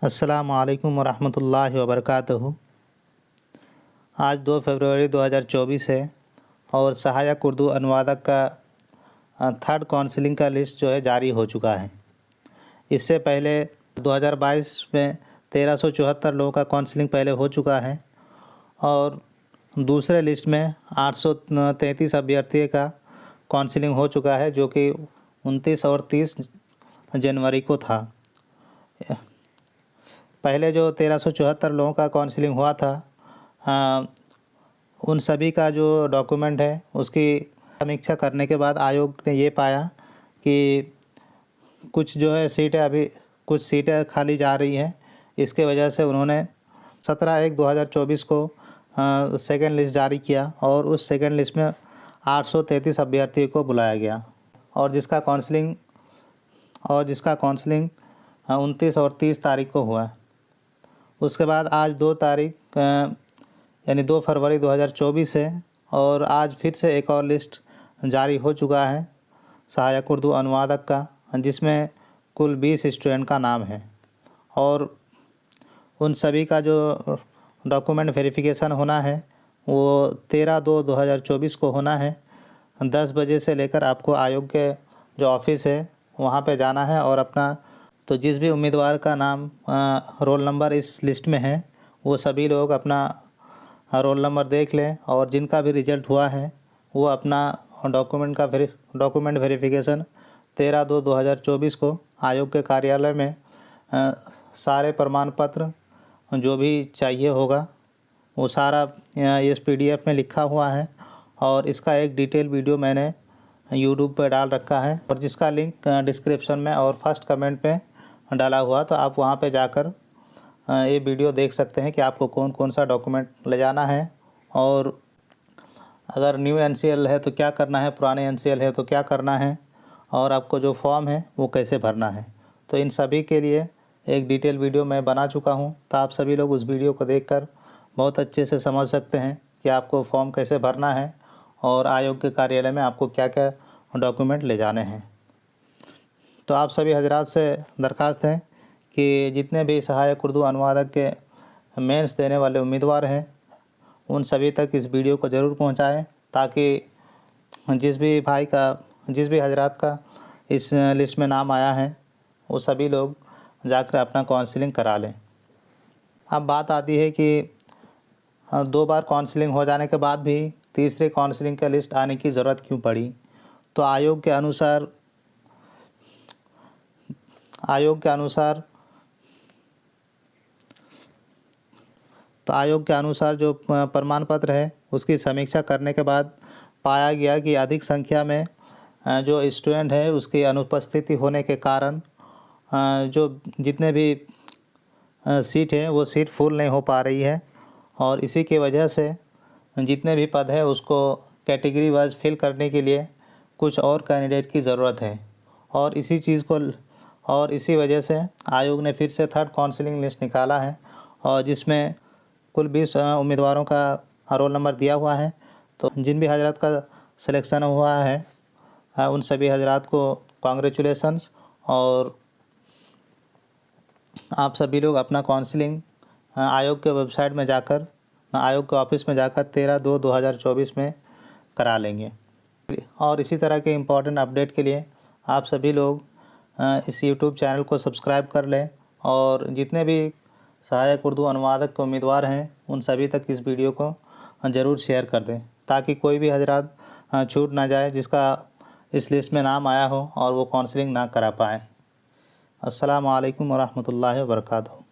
अस्सलामु अलैकुम वरहमतुल्लाहि वबरकातुहू। आज 2 फरवरी 2024 है और सहायक उर्दू अनुवादक का थर्ड काउंसलिंग का लिस्ट जो है जारी हो चुका है। इससे पहले 2022 में 1374 लोगों का काउंसलिंग पहले हो चुका है और दूसरे लिस्ट में 833 अभ्यर्थियों का काउंसलिंग हो चुका है, जो कि 29 और 30 जनवरी को था। पहले जो 1374 लोगों का काउंसलिंग हुआ था, उन सभी का जो डॉक्यूमेंट है उसकी समीक्षा करने के बाद आयोग ने ये पाया कि कुछ जो है सीटें अभी कुछ सीटें खाली जा रही हैं। इसके वजह से उन्होंने 17/1/2024 को सेकेंड लिस्ट जारी किया और उस सेकेंड लिस्ट में 833 अभ्यर्थियों को बुलाया गया और जिसका काउंसलिंग 29 और 30 तारीख को हुआ। उसके बाद आज 2 तारीख यानी 2 फरवरी 2024 है और आज फिर से एक और लिस्ट जारी हो चुका है सहायक उर्दू अनुवादक का, जिसमें कुल 20 स्टूडेंट का नाम है और उन सभी का जो डॉक्यूमेंट वेरिफिकेशन होना है वो 13/2/2024 को होना है। 10 बजे से लेकर आपको आयोग के जो ऑफिस है वहाँ पे जाना है और अपना तो जिस भी उम्मीदवार का नाम रोल नंबर इस लिस्ट में है वो सभी लोग अपना रोल नंबर देख लें और जिनका भी रिज़ल्ट हुआ है वो अपना डॉक्यूमेंट वेरिफिकेशन 13/2/2024 को आयोग के कार्यालय में सारे प्रमाण पत्र जो भी चाहिए होगा वो सारा इस PDF में लिखा हुआ है और इसका एक डिटेल वीडियो मैंने YouTube पर डाल रखा है और जिसका लिंक डिस्क्रिप्शन में और फर्स्ट कमेंट पे डाला हुआ, तो आप वहाँ पे जाकर ये वीडियो देख सकते हैं कि आपको कौन कौन सा डॉक्यूमेंट ले जाना है और अगर न्यू NCL है तो क्या करना है, पुराने NCL है तो क्या करना है और आपको जो फॉर्म है वो कैसे भरना है। तो इन सभी के लिए एक डिटेल वीडियो मैं बना चुका हूँ, तो आप सभी लोग उस वीडियो को देखकर बहुत अच्छे से समझ सकते हैं कि आपको फॉर्म कैसे भरना है और आयोग के कार्यालय में आपको क्या क्या डॉक्यूमेंट ले जाने हैं। तो आप सभी हजरात से दरख्वास्त है कि जितने भी सहायक उर्दू अनुवादक के मेंस देने वाले उम्मीदवार हैं उन सभी तक इस वीडियो को ज़रूर पहुंचाएं, ताकि जिस भी हजरात का इस लिस्ट में नाम आया है वो सभी लोग जाकर अपना काउंसलिंग करा लें। अब बात आती है कि 2 बार काउंसलिंग हो जाने के बाद भी तीसरे काउंसलिंग का लिस्ट आने की ज़रूरत क्यों पड़ी। तो आयोग के अनुसार जो प्रमाण पत्र है उसकी समीक्षा करने के बाद पाया गया कि अधिक संख्या में जो स्टूडेंट है उसकी अनुपस्थिति होने के कारण जो जितने भी सीट है वो सीट फुल नहीं हो पा रही है और इसी की वजह से जितने भी पद है उसको कैटेगरी वाइज फिल करने के लिए कुछ और कैंडिडेट की ज़रूरत है और इसी वजह से आयोग ने फिर से थर्ड काउंसलिंग लिस्ट निकाला है और जिसमें कुल 20 उम्मीदवारों का रोल नंबर दिया हुआ है। तो जिन भी हजरात का सिलेक्शन हुआ है उन सभी हजरात को कॉन्ग्रेचुलेसन्स और आप सभी लोग अपना काउंसलिंग आयोग के वेबसाइट में जाकर आयोग के ऑफिस में जाकर 13/2/2024 में करा लेंगे। और इसी तरह के इम्पोर्टेंट अपडेट के लिए आप सभी लोग इस YouTube चैनल को सब्सक्राइब कर लें और जितने भी सहायक उर्दू अनुवादक के उम्मीदवार हैं उन सभी तक इस वीडियो को ज़रूर शेयर कर दें, ताकि कोई भी हजरात छूट ना जाए जिसका इस लिस्ट में नाम आया हो और वो काउंसलिंग ना करा पाए। अस्सलामु अलैकुम वरहमतुल्लाहि वबरकातुहू।